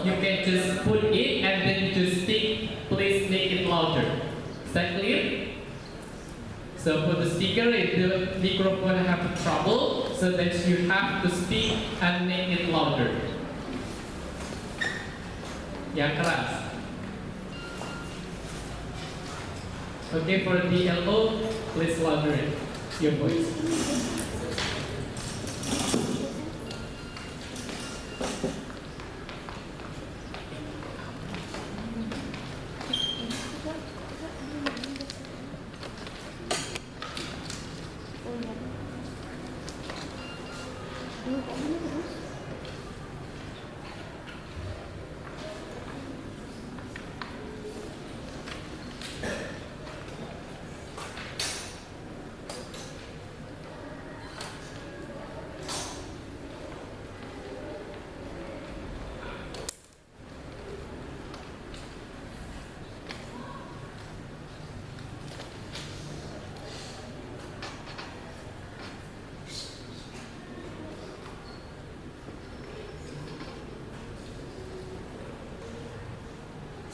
you can just put it and then you just speak. Please make it louder. Is that clear? So for the speaker, if the microphone have trouble, so that you have to speak and make it louder. Yang keras. Okay, for the LO, please louder your voice.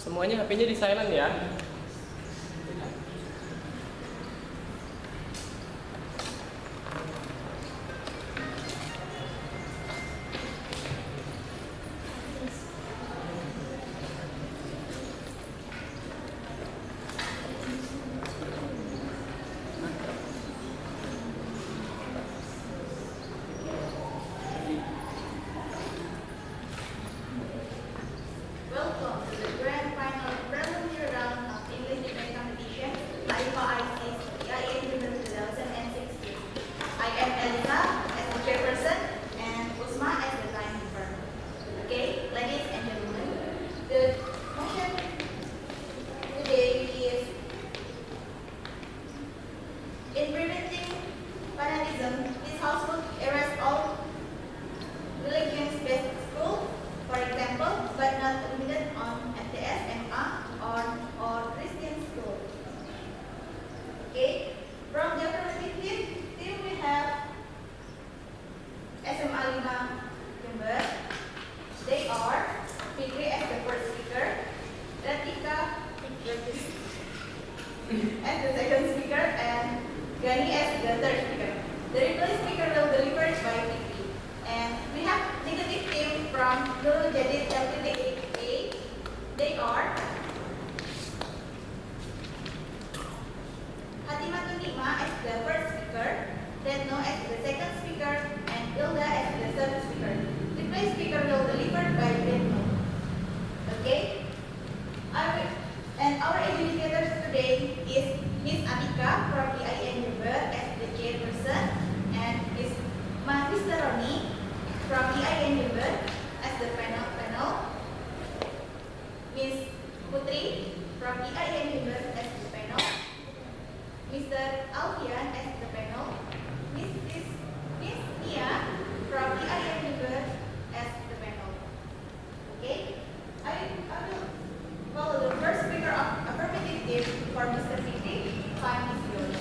Semuanya HP-nya di silent ya. Welcome to the grand final preliminary round of English debate competition by IAIN 2016. I am Elisa as the chairperson and Usma as the timekeeper. Okay, ladies and gentlemen, the motion today is in preventing fanatism, this house will erase all religions-based school, for example, but not limited on FTS, MA, or Christian school. Okay, from the affirmative team we have SMA 5 member. They are Fikri as the first speaker, Ratika as the second speaker, and Gani as the third speaker. The replaced speaker will be delivered by Fikri. And we have negative team from Nurul Jadid LTDA. They are Hatimatun Nima as the first speaker, Retno as the second speaker, and Ilda as the third speaker. The first speaker will be delivered by Retno. Okay? And our educators today is Miss Amika from the IAIN member as the chairperson, and Miss Mr. Roni from the IAIN member as the panel, Miss Putri from the IAIN member as the panel, Mr. Alfian as the panel, Miss Nia from the IAIN member as the panel. Okay, I will follow the first speaker of affirmative team for Mr. Fikri. Time is yours.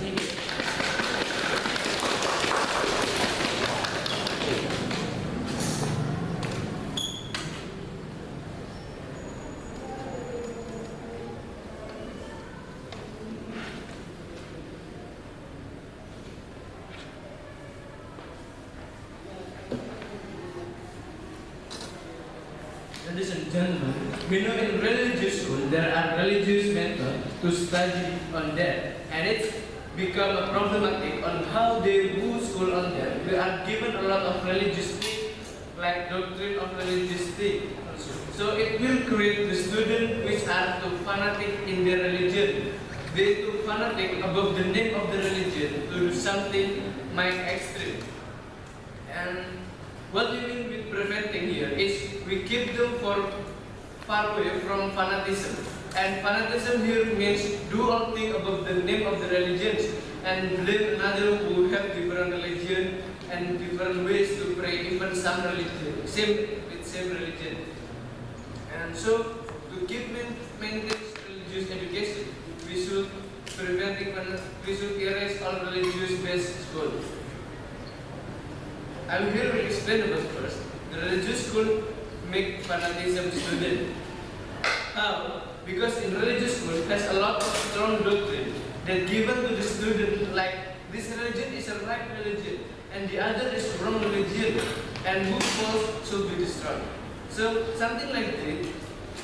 Ladies and gentlemen, we know in religious school there are religious methods to study on that, and it's become a problematic on how they do school on that. We are given a lot of religious things, like doctrine of religious things. So it will create the students which are too fanatic in their religion. They too fanatic above the name of the religion to do something mind extreme. And what we mean with preventing here is we keep them far away from fanatism. And fanatism here means do all things above the name of the religions and blame another who have different religion and different ways to pray, even some religion, same religion. And so to keep maintain religious education, we should erase all religious-based schools. I will here explain about first. The religious school make fanatism student. How? Because in religious school has a lot of strong doctrine that given to the student, like this religion is a right religion and the other is wrong religion, and who false should be destroyed. So something like this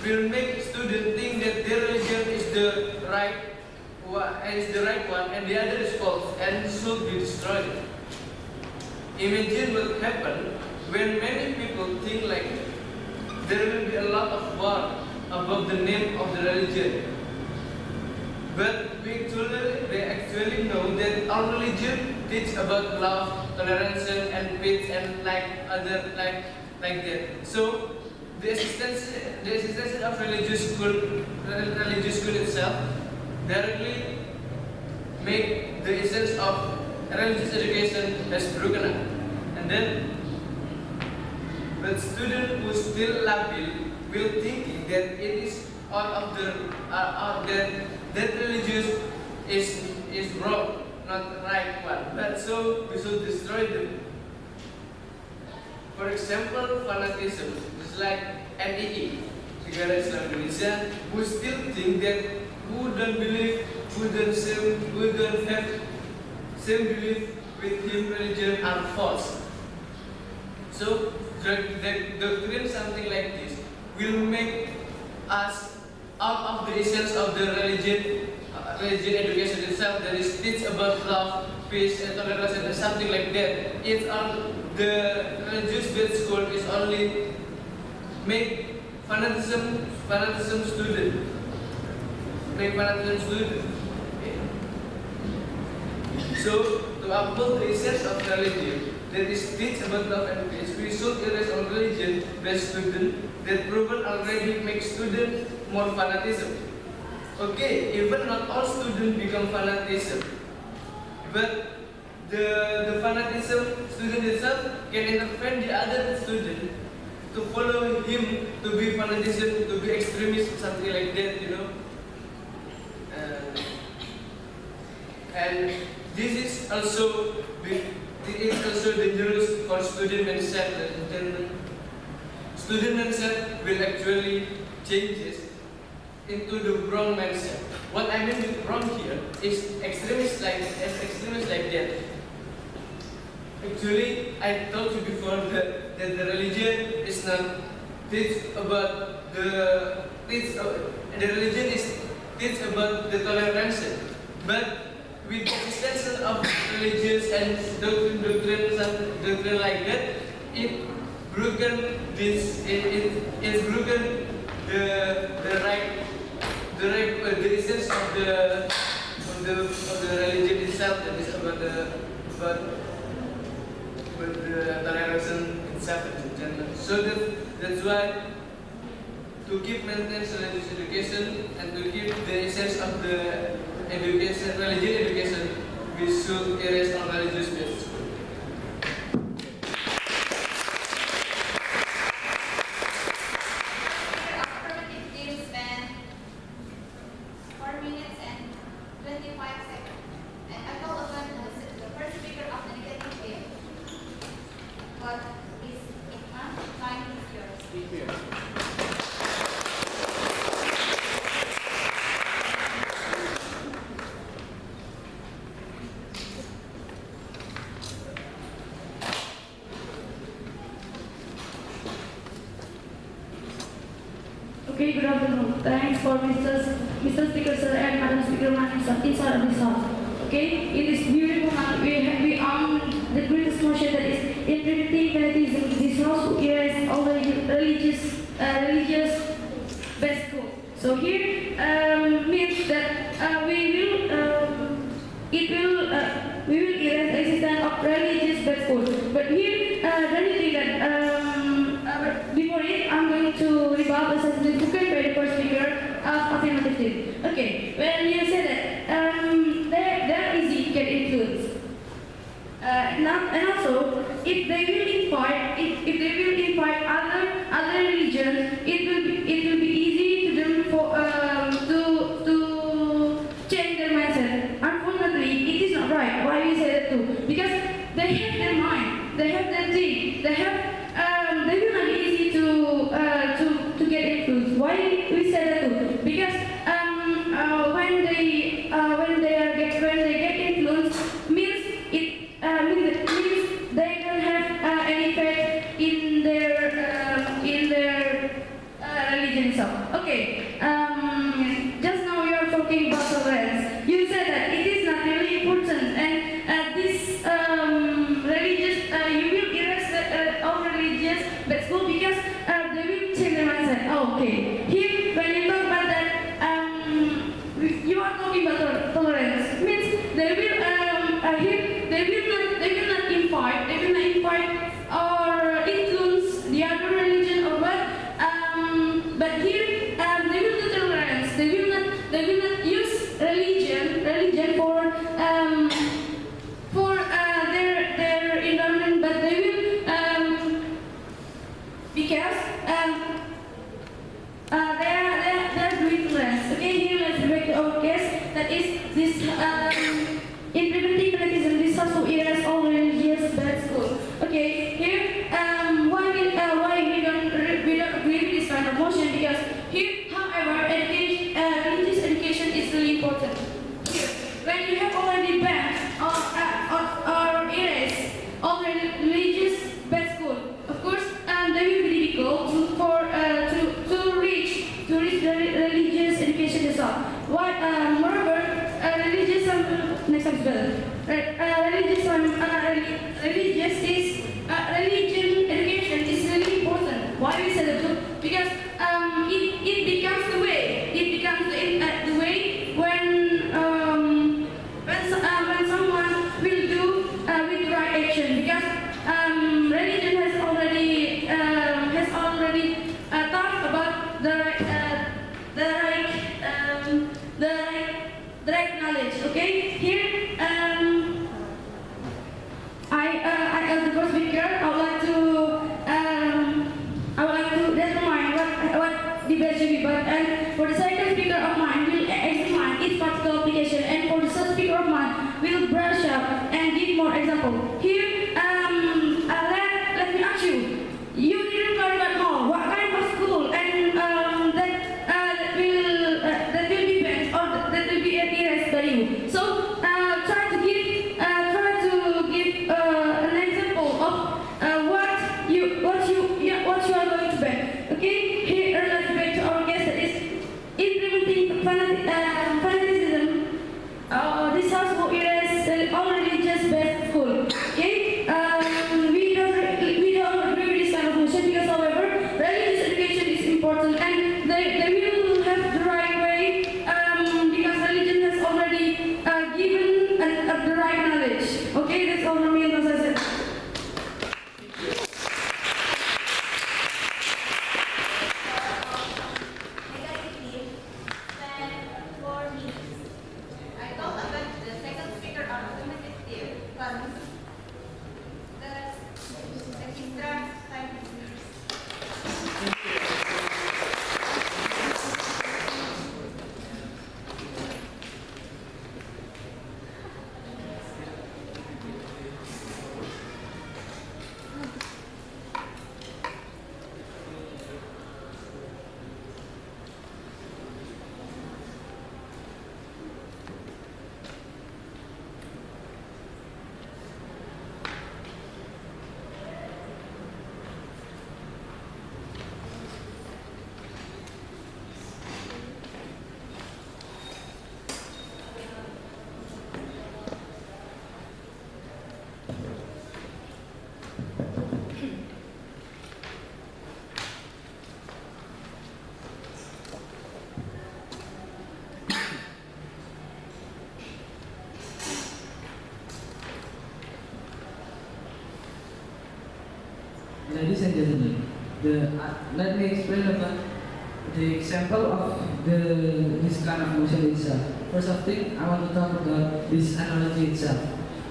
will make students think that their religion is the right one, and the other is false and should be destroyed. Imagine what happen when many people think like there will be a lot of war above the name of the religion. But they actually know that our religion teach about love, tolerance, and peace, and like that. So the existence of religious school itself directly make the essence of religious education as broken up. And then, but student who still labil will thinking that it is out of the that religious is wrong, not the right one. But so we should destroy them. For example, fanatism is like NII, Negara Islam Indonesia, who still think that who don't have same belief with him religion are false. So the doctrine something like this will make us out of the essence of the religion education itself, that is teach about love, peace, and tolerance, and something like that. It's on the religious-based school is only make fanatism student. Make fanatism student. So to uphold the essence of religion, that is teach about love and peace, we should erase all religion-based student that proven already make student more fanatism. Okay, even not all students become fanatism, but the fanatism student itself can intervene the other student to follow him to be fanatism, to be extremist, something like that, you know. And this is also dangerous for student mindset. Student mindset will actually changes into the wrong mindset. What I mean with wrong here is extremists like that. Actually, I told you before that the religion is not teach about the religion is teach about the tolerance, but with the existence of religious and doctrine like that, it broken the essence of the religion itself, that is about the tolerance itself in general. So that's why to keep maintenance religious education and to keep the essence of the education, religion education, we should erase all religious based school. Affirmative team spent 4 minutes and 25 seconds. And I call upon the first speaker of the negative team. What is time is yours. Okay, good afternoon. Thanks for Mr. Speaker Sir and Madam Speaker Madam inside of this house. Okay, in this beautiful month we the greatest motion that is implementing fanatism. This house will erase all the religious best school. So here means that we will erase the existence of religious best school. But here the only thing that before it, I'm going to rebut the sentence by the first speaker of affirmative. Okay, when you say that they're easy to get influenced, and also if they will invite other religions, it will be easy to them for to change their mindset. Unfortunately, it is not right. Why we say that too? Because they have their mind, they have their thing, they will not be easy to yourself. Okay, just now you are talking about tolerance. You said that it is not really important, and this religious, you will erase all religious bad school because they will change their mindset. Oh, okay, here when you talk about that, you are talking about tolerance. Means they will here they will not invite or influence the other religion or what. But here they will do tolerance. They will not use religion for their environment, but they will because they are doing tolerance. Okay, here let's break to our case. That is this implementing FANATISM. This has to erase all religious bad schools. Okay, here why we don't agree with this kind of motion, because here, however, religious education is really important. Here, when you have already banned or erased all religious bad school, of course, they will be difficult to reach the religious education itself. Moreover, religious next time is better. Religion education is really important. Why we say that? Because it becomes the way. It becomes the way when someone will do with the right action. Because religion has already thought about the right knowledge. Okay, here I as the first speaker, I would like to determine what debate should be. But and for the second speaker of mine, will examine its practical application, and for the third speaker of mine, will brush up and give more example. Here, let me ask you. You didn't learn that more. What kind of school and that will be banned or that will be erased by you? So try to give an example of what you are going to ban. Okay, here let's back to our guest, that is implementing FANATISM. This house will erase all religious bad school. Okay, we don't agree with this kind of motion, because however religious education is important and they will have the right way because religion has already given the right knowledge. Okay, that's all from me, as I said. Negatively, then 4 minutes. I talk about the second speaker on affirmative ones. The extra time is Ladies and gentlemen, let me explain about the example of this kind of motion itself. First of thing, I want to talk about this analogy itself.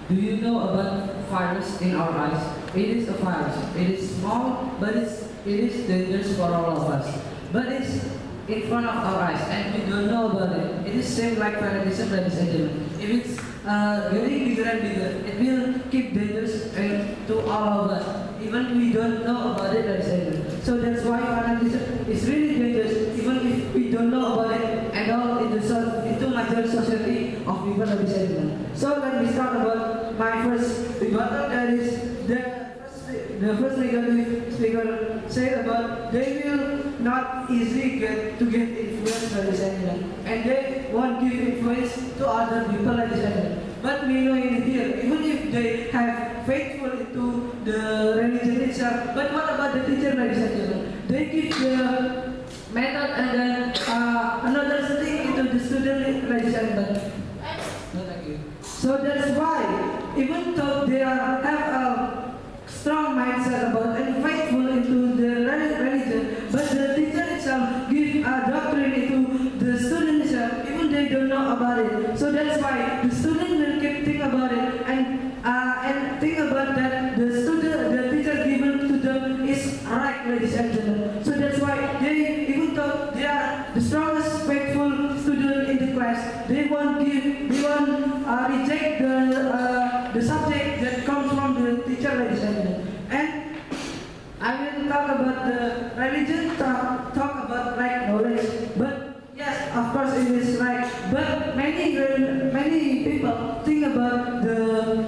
Do you know about virus in our eyes? It is a virus. It is small, but it is dangerous for all of us. But it's in front of our eyes, and we don't know about it. It is same like FANATISM, ladies and gentlemen. If it's getting bigger and bigger, it will keep dangerous to all of us. Even we don't know about it, ladies and gentlemen. So that's why FANATISM is really dangerous, even if we don't know about it and all into major society of people, ladies and gentlemen. So let me start about my first rebuttal. That is the first negative speaker said about they will not easy to get influence, ladies and gentlemen, and they won't give influence to other people, ladies and gentlemen. But we know in here, even if they have faithful into the religion itself, but what about the teacher, ladies and gentlemen? They give the method and then another thing into the student, ladies and gentlemen. No, thank you. So that's why, even though they have a strong mindset about and faithful into the religion, but the teacher itself give a doctrine into the student itself, even they don't know about it. So that's why the student will keep think about it and think about that the teacher given to them is right, ladies and gentlemen. So that's why they, even though they are the strongest faithful student in the class, they won't reject the subject that comes from the teacher, ladies and gentlemen. And I will talk about the religion, talk about right knowledge. But yes, of course it is right. But many people think about the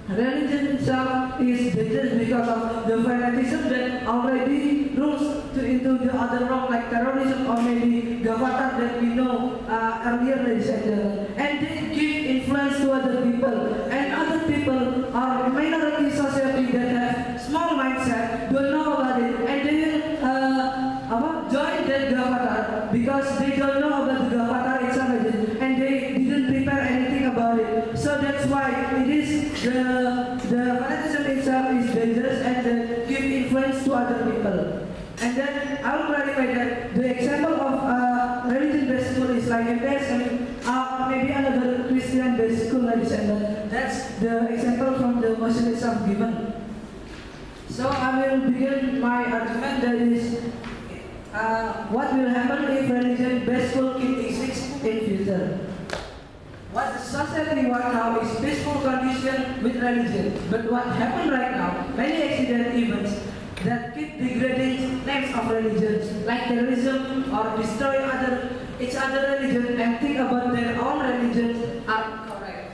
religion itself is dangerous because of the fanatism that already rules into the other wrong, like terrorism or maybe Gavatar that we know earlier, ladies and gentlemen. And they give influence to other people. And other people are minority society that have small mindset, don't know about it, and they will join that Gavatar because they don't know about the Gavatar itself, and they didn't prepare anything about it. So that's why it is the fanatism itself is dangerous and give influence to other people. And then I will clarify that the example of religion-based school is like FANATISM or maybe another Christian-based school, ladies and gentlemen. That's the example from the motion itself given. So I will begin my argument, that is what will happen if religion-based school exists in future. What the society right now is peaceful condition with religion, but what happened right now, many accident events that keep degrading names of religions, like terrorism or destroy each other religion and think about their own religions are correct.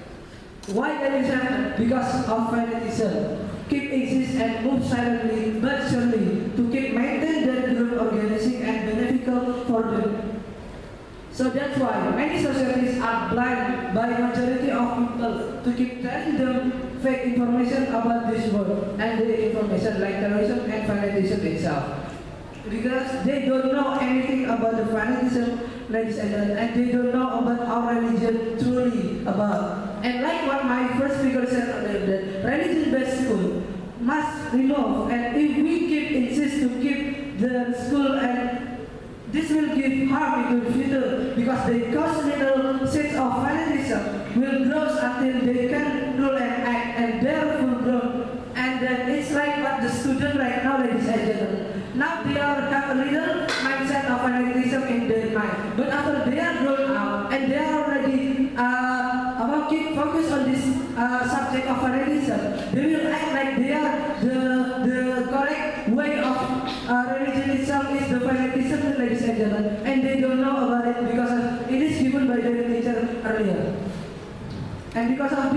Why that is happening? Because of fanatism. Keep exist and move silently but surely to keep maintain their group organizing and beneficial for them. So that's why many societies are blind by majority of people to keep telling them fake information about this world and the information like terrorism and fanatism itself. Because they don't know anything about the fanatism, ladies and gentlemen, and they don't know about our religion truly about. And like what my first speaker said earlier, that religion-based school must remove, and if we insist to keep the school, and this will give harm into the future because the cosmical seeds of fanatism will grow until they can rule and act, and they are full grown. And then it's like what the student right now, ladies and gentlemen. Now they have a little mindset of fanatism in their mind, but after they are grown up and they are already keep focus on this subject of fanatism, they will act like they are the correct way of religion itself is the fanatism, ladies and gentlemen, and they don't know about it because it is given by their teacher earlier. And because of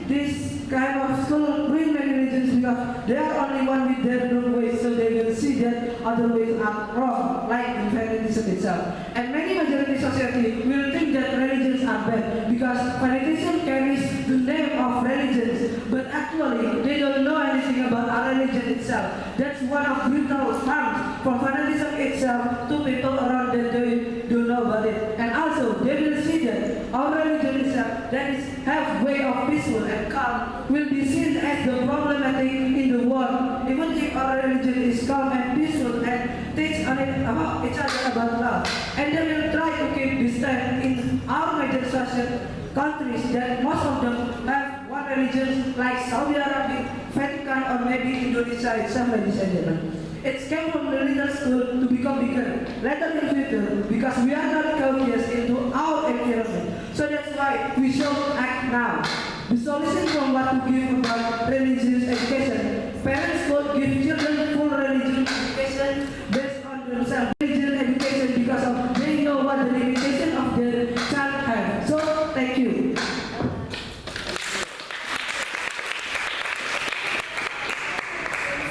this kind of school ruin many religions because they are only one with their own ways, so they will see that other ways are wrong, like the fanatism itself. And many majority society will think that religions are bad because fanatism carries the name of religions, but actually they don't know anything about our religion itself. That's one of brutal harms from fanatism itself to people around that they don't know about it. And also they will see that our religion itself that is have way of peaceful and calm will be seen as the problematic in the world, even if our religion is calm and peaceful and teach about each other about love. And they will try to keep this stand in our major social countries that most of them have one religion like Saudi Arabia, Vatican, or maybe Indonesia itself, ladies and gentlemen. It came from the little school to become bigger later in future because we are not conscious into our environment. So that's why we should act now. The solution from what to give about religious education. Parents could give children full religious education based on themselves. Religious education because of they know what the limitation of their child have. So thank you.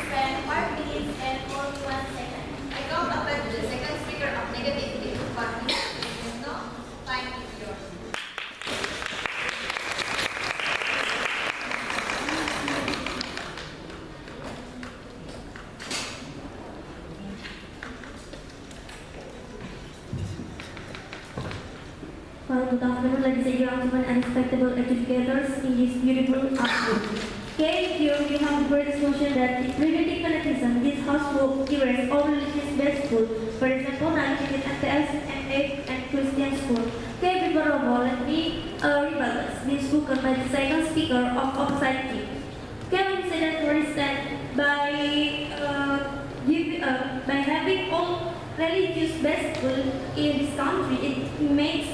Spend 5 minutes and 41 seconds. I count after the second speaker. Good afternoon, ladies and gentlemen, and respectable educators in this beautiful afternoon. Okay, here we have the greatest notion that in preventing fanatism, this house will erase all religious-based schools. For example, Nigerian MTS, MA, and Christian school. Okay, before of all, let me rebut this spoken by the second speaker of opposite team. Okay, we say that, for instance, by having all religious-based school in this country, it makes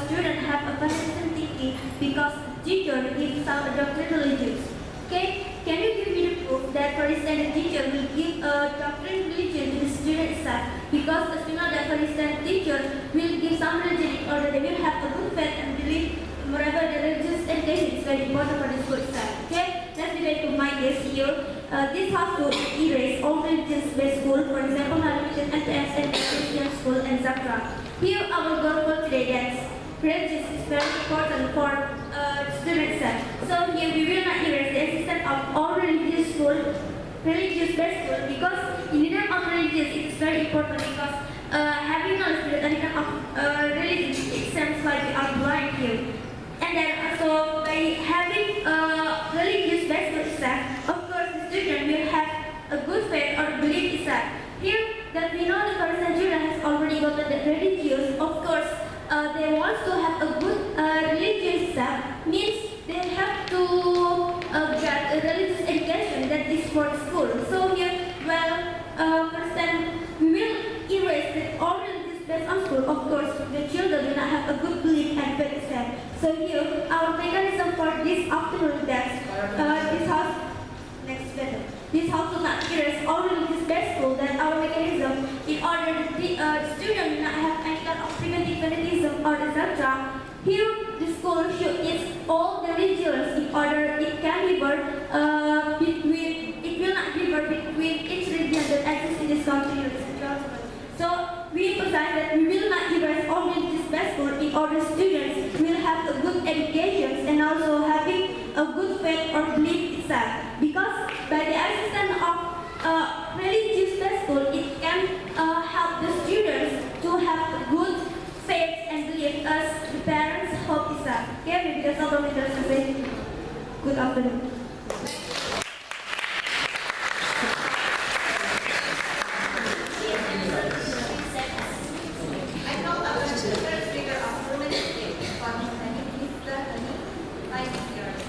students have a consistent thinking because teacher gives some doctrine religions. Okay, can you give me the proof that, for instance, the teacher will give a doctrine religion to the student itself? Because as we know that, for instance, teacher will give some religion in order they will have a good faith and believe whatever the religious education is very important for the school itself. Okay, let's be back to my case here. This has to erase all religious-based school, for example, Nigerian MTS and Christian school, etc. Here, our goal for today that religious is very important for students. So here we will not erase the existence of all religious-based school, because in the name of religious it is very important, because having knowledge that the name of religion, it seems like we are blind here. And then also by having religious-based school itself, of course the student will have a good faith or belief itself. Here that we know the first children has already gotten the religious, of course they want to have a good religious self, means they have to get a religious education that is for school. So here, well, first time we will erase the all religious based on school. Of course, the children will not have a good belief and faith self. So here, our mechanism for this afternoon that this house next better. This house will not erase all religious based school. That our mechanism in order the student will not have any kind of preventive fanatism or etc. Here, the school should teach all the religions in order it can differ it will not differ between each religion that exists in this country, ladies and gentlemen. So we emphasize that we will not erase all religious based school in order students will have a good education and also having a good faith or belief itself. Because by the existence of religious based school, it can help the students to have good faith and belief as the parents hope itself. Okay, maybe that's all from me. Good afternoon. I call our first speaker of Women's Day, Mr. Hani. Line is yours.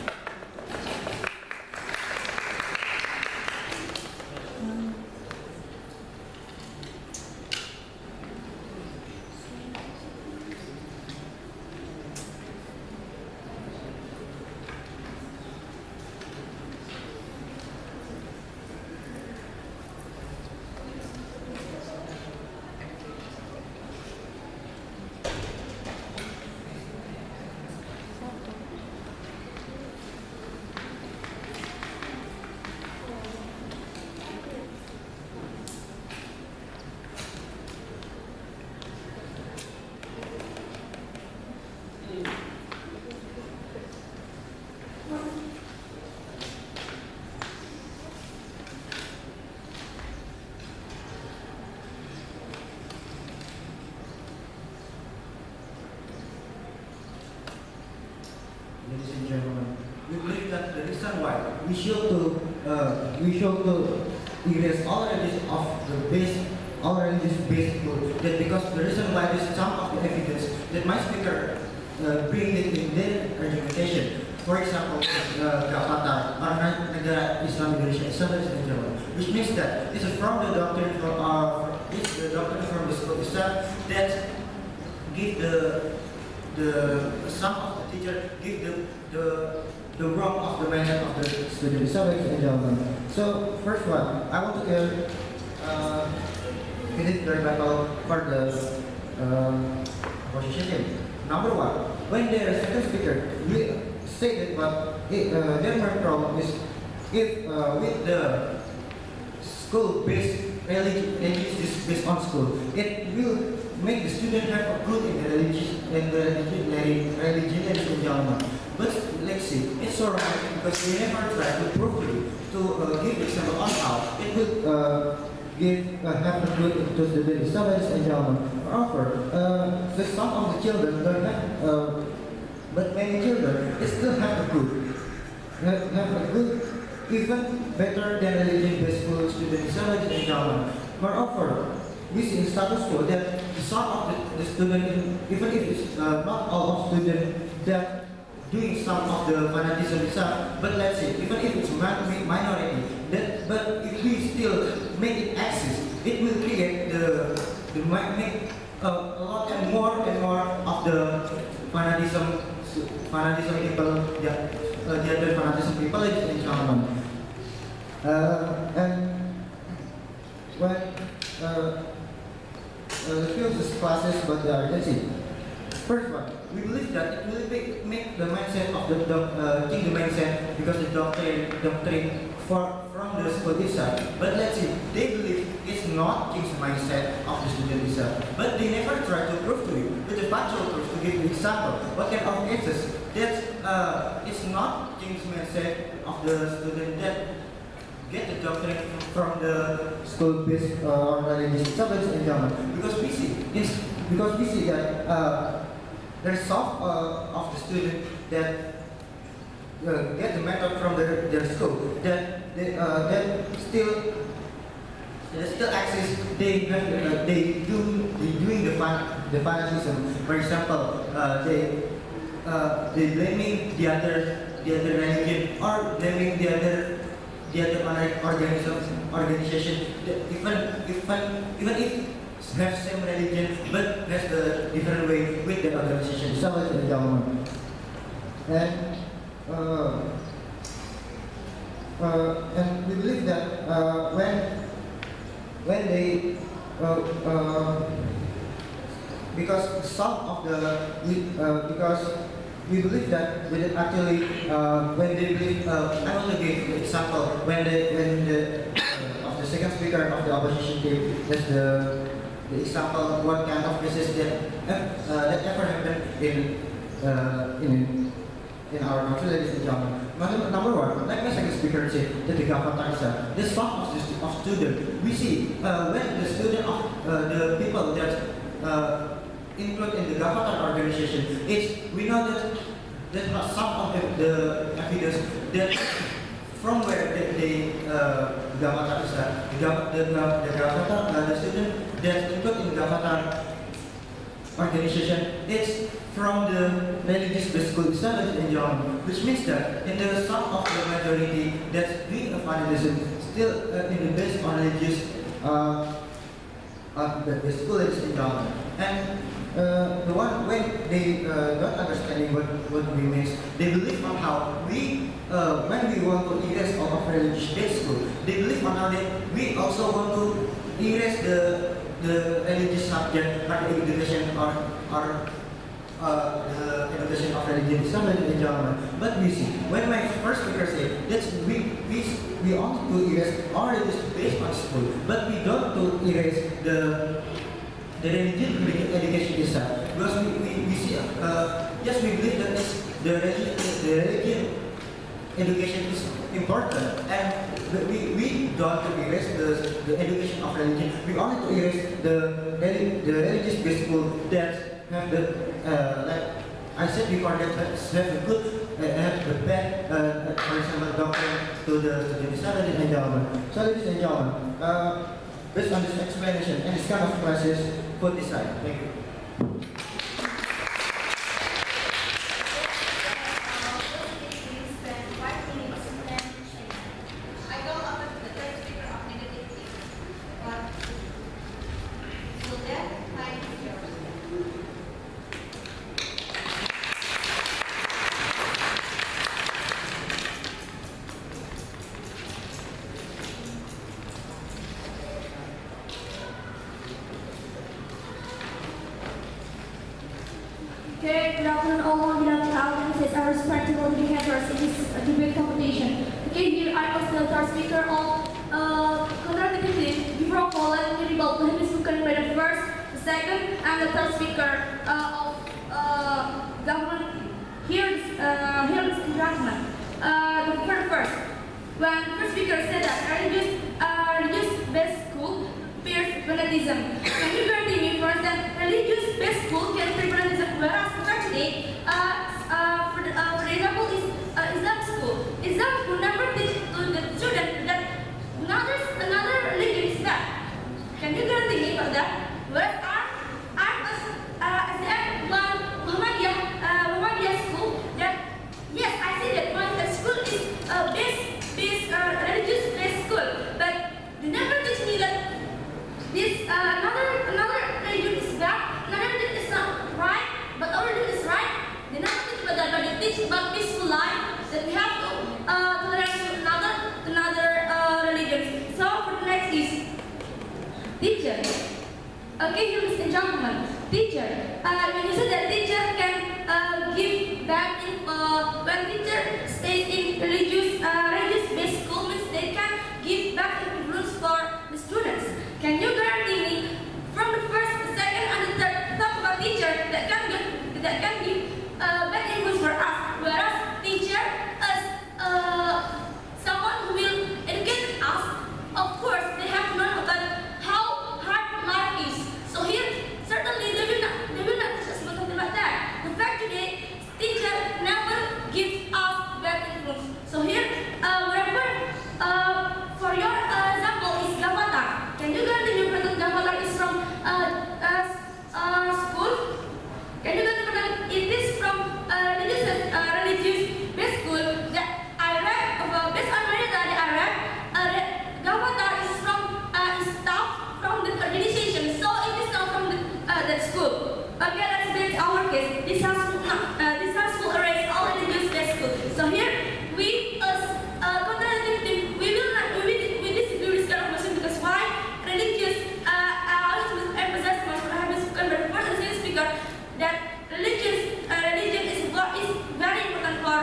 Ladies and gentlemen, we believe that the reason why we should to erase all religious based groups, that because the reason why this some of the evidence that my speaker bring it in their argumentation. For example, Qatar or Negara Islam Indonesia is ladies and gentlemen, which means that this is from the doctrine from the school itself that give the some of the teacher give the wrong of the method of the student. So, ladies and gentlemen, so first one, I want to get it very vital for the position. Number one, when the second speaker stated that their main problem is if with the school-based religion is based on school, it will make the student have a good in the religion, ladies and gentlemen. But let's see, it's alright because we never try to prove to give example on how it will have a good to students. So, ladies and gentlemen, however, some of the children don't have, but many children they still have a good, have a good, even better than religion-based school students. So, ladies and gentlemen, moreover, we see in status quo that some of the students, even if it's not all of students that doing some of the fanatism itself, but let's say, even if it's minority, but if we still make it exist, it will create make a lot and more of the fanatism people, the other fanatism people, ladies and gentlemen. And when the field classes about the urgency. First one, we believe that it will make the mindset of change the mindset because the doctrine from the school itself. But let's see, they believe it's not change the mindset of the student itself. But they never try to prove to you with the factual proof. To give an example, what kind of cases that it's not change the mindset of the student that get the doctrine from the school-based or religious subjects in German. Because we see that there's some of the students that get the method from their school that still exist. They doing the fanatism. For example, they blaming the other religion or blaming the other organization. Even if have same religion, but has a different way with the organization, so like the government. And we believe that when they because some of the because we believe that when it actually when they believe I want to give an example when the of the second speaker of the opposition team, that's the example what kind of cases that ever happened in our country, ladies and gentlemen. Number one, like my second speaker said, that the government the some of students we see when the student of the people that include in the government organization, we know that some of the evidence that from where the government the student that include in the government organization, it's from the religious school itself in John, which means that in the some of the majority that's doing a fanatism still in the based on religious the school is in John. And the one when they don't understanding what we mean, they believe on how we when we want to erase all of religious school, they believe on how we also want to erase the religious subject or the education or the education of religion itself in German. But we see when my first speaker said that we want to erase all religious based on school, but we don't to erase the religion education itself, because we see yes, we believe that the religion education is important, and we don't to erase the education of religion. We only to erase the religious based school that have the like I said before, that have a good have the bad for example doctrine to the students and gentlemen. So ladies and gentlemen, based on this explanation and this kind of classes, put this aside. Thank you. Okay, good afternoon all on behalf of the audiences and respectable debaters in this debate competition. Okay, here I was the third speaker of contradicting. Before all, let me rebut to him spoken by the first, the second, and the third speaker of government. Here is the judgment. The first, when the first speaker said that religious-based school fanatism. Can you guarantee me first that religious-based school can spread fanatism, whereas actually, for example, is Islam school. Islam school never teach to the student that another religion is bad. Can you guarantee me about that? Whereas as Muhammadiyah school, that yes, I see that my school is religious-based school, but they never teach me that this another religion is bad, another religion is not right, but our religion is right. They never teach about that, but they teach about peaceful life, that we have to tolerate another religions. So for the next is teacher. Okay, ladies and gentlemen, teacher. When you say that teacher can give back when teacher stays in religious-based school, means they can give back influence for the students. Can you guarantee me from the first, the second, and the third talk about teacher that can give back influence for us? Whereas teacher as someone who will educate us, of course they have to learn about how hard life is. So here certainly they will not teach us about something like that. The fact today teacher never gives us back influence. So here wherever for your example is Gavatar. Can you guarantee me that Gavatar is from school? Can you guarantee that it is from religious-based school that I read based on my data that I read Gavatar is from staff from the organization, so it is not from that school. Okay, let's make our case. This has school erase all religious-based school. So here we as conservative team we disagree with this kind of question because why religious I always emphasize most when I have this first and second speaker that religion is very important for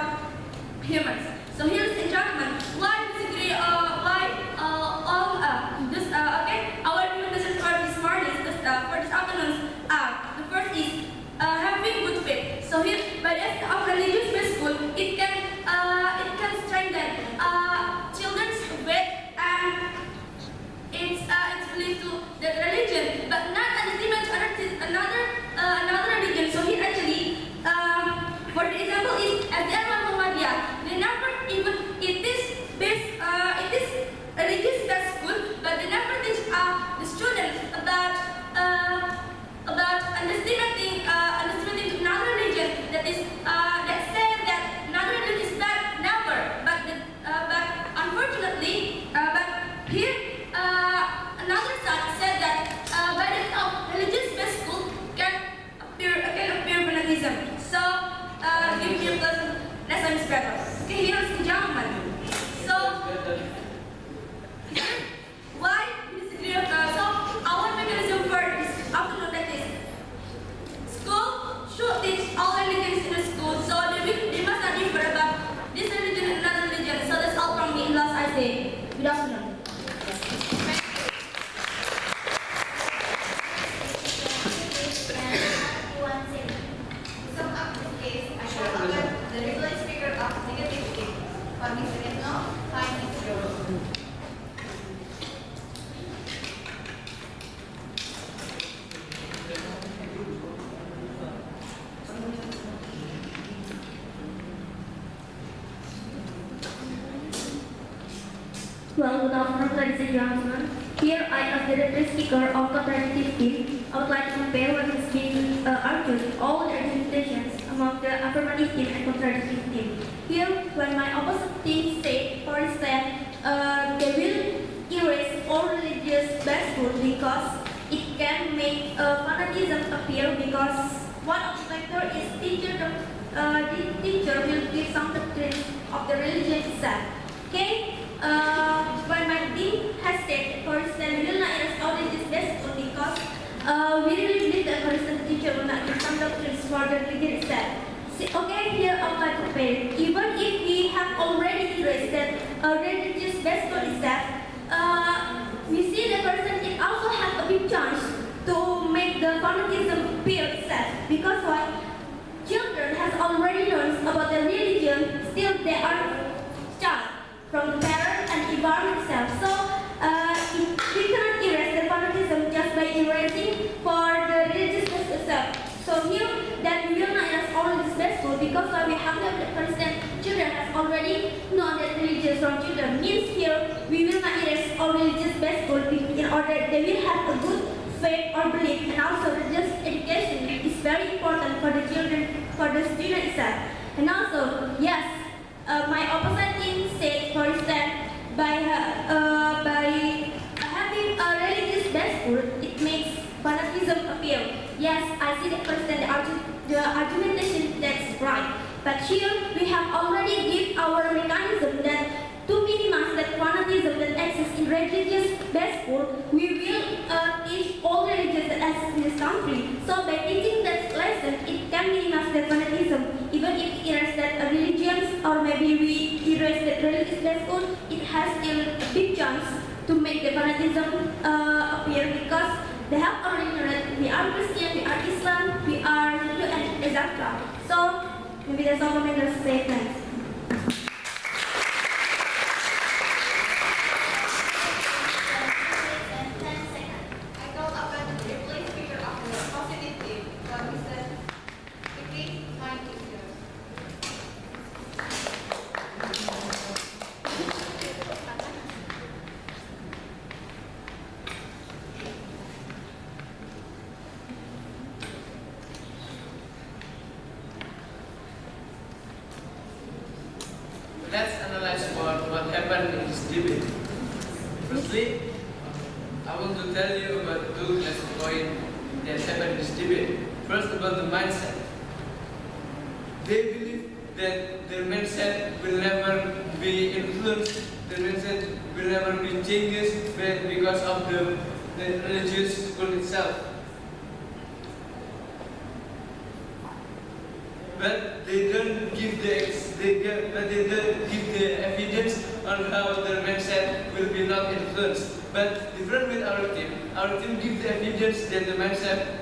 humans. So here, ladies and gentlemen, why disagree? Okay, our recommendation for this morning, for this afternoon, the first is having good faith. So here, by the end of religious-based school, it can strengthen children's faith and it's believed to that religion, but not underestimate another religion. So here actually, for the example is as the Muhammadiyah, they never even it is religious-based school, but they never teach the students about underestimating another religion that say that another religion is bad. Never, but unfortunately, but here another side said that by the end of religious-based school can appear fanatism. So give me a plus less time is better. Okay, here is the gentleman. So why we disagree? So our mechanism for this afternoon like this. School should teach all religions in the school, so they must not differ about this religion and another religion. So that's all from me. Last I say. Good afternoon. Well, good afternoon, ladies and gentlemen. Here I, as the deputy speaker of the alternative team, I would like to compare what is being argued, all the argumentations among the affirmative team and contradictive team. Here, when my opposite team said, for instance, they will erase all religious-based school because it can make fanatism appear because one of the factors is the teacher will give some doctrines of the religion itself. Okay? When my team has said, for instance, we will not erase all religious-based school because we really believe that, for instance, the teacher will not give some doctrines for the religion itself. See, okay, here I would like to compare. Even if we have already erased that religious-based school itself, we see that, for instance, it also has a big chance to make the fanatism appear itself. Because why? Children has already learned about the religion, still they are taught from the parents and environment itself. So we cannot erase the fanatism just raising for the religiousness itself. So here that we will not erase all religious school because we have to understand children has already known that religious from children means here we will not erase all religious best school in order they will have a good faith or belief, and also religious education is very important for the children, for the student itself. And also, yes, my opposite team said, for instance, by having a religious best school, it makes fanatism appear. Yes, I see that person, the argumentation that's right. But here we have already given our mechanism that to minimize that fanatism that exists in religious best school, we will teach all religions that exist in this country. So by teaching that lesson, it can minimize that fanatism. Even if we erase that religions or maybe we erase that religious best school, it has still a big chance to make the fanatism appear because they have already known that we are Christian, we are Islam, we are Hindu, and etc. So maybe that's all I'm going to say. Thanks. Let's analyze what happened in this debate. Firstly, I want to tell you about two last points that happened in this debate. First, about the mindset. They believe that their mindset will never be influenced, their mindset will never be changed because of the religious school itself. But they don't give the evidence on how their mindset will be not influenced. But different with our team gives the evidence that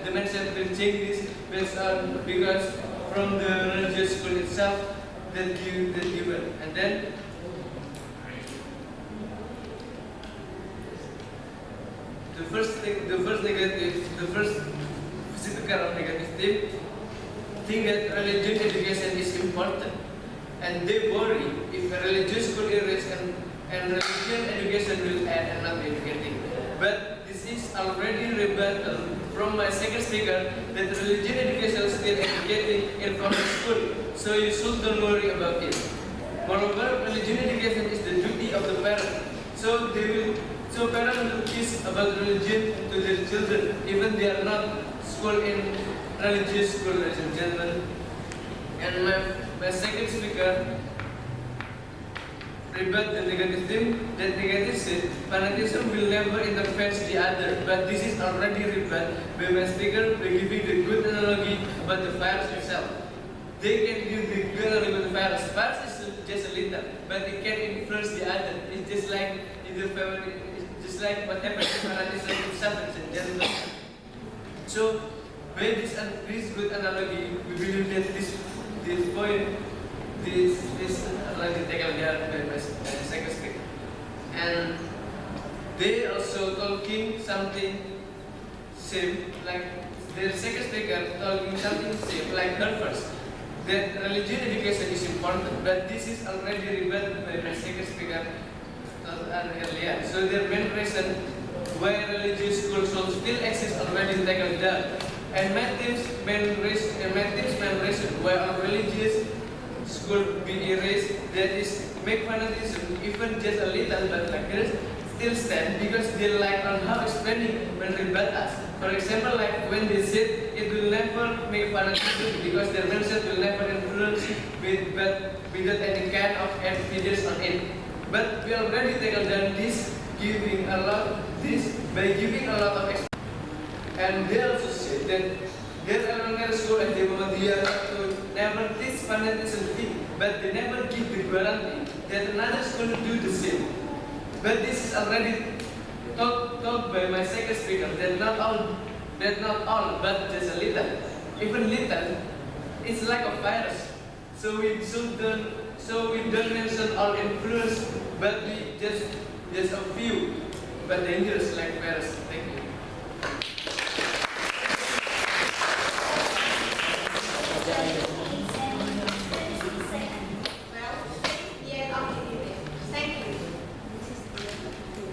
the mindset will change this because from the religious school itself that given. And then the first speaker of negative team think that religion education is important, and they worry if a religious school is and religion education will add and not educating. But this is already rebuttal from my second speaker that religion education is still educating in public school, so you should don't worry about it. Moreover, religion education is the duty of the parent, so parents will teach about religion to their children, even they are not school in religious school, ladies and gentlemen. And my second speaker rebut the negative thing, that negative said fanatism will never interfere the other, but this is already rebut by my speaker by giving the good analogy about the virus itself. They can give the good analogy about the virus. Virus is just a little, but it can influence the other. It's just like in the family, it's just like what happened to fanatism itself, ladies and gentlemen. So by this good analogy, we believe that this analogy taken there by my second speaker. And they also talking something same, like their second speaker talking something same, like her first. That religion education is important, but this is already rebutted by my second speaker earlier. So their main reason why religious schools should still exist already taken there. And my team's main reason why our religious school be erased, that is make fanatism even just a little, but like this still stand because they like on how explaining when rebut us. For example, like when they said it will never make fanatism because their mindset will never influence without any kind of evidence on it. But we already taken down this by giving a lot of explanation. And they also said that their elementary school and the Muhammadiyah never teach fanatism thing, but they never give the guarantee that another school will do the same. But this is already taught by my second speaker that not all, but just a little. Even little, it's like a virus. So we don't mention all influence, but we just a few, but dangerous like virus. Thank you.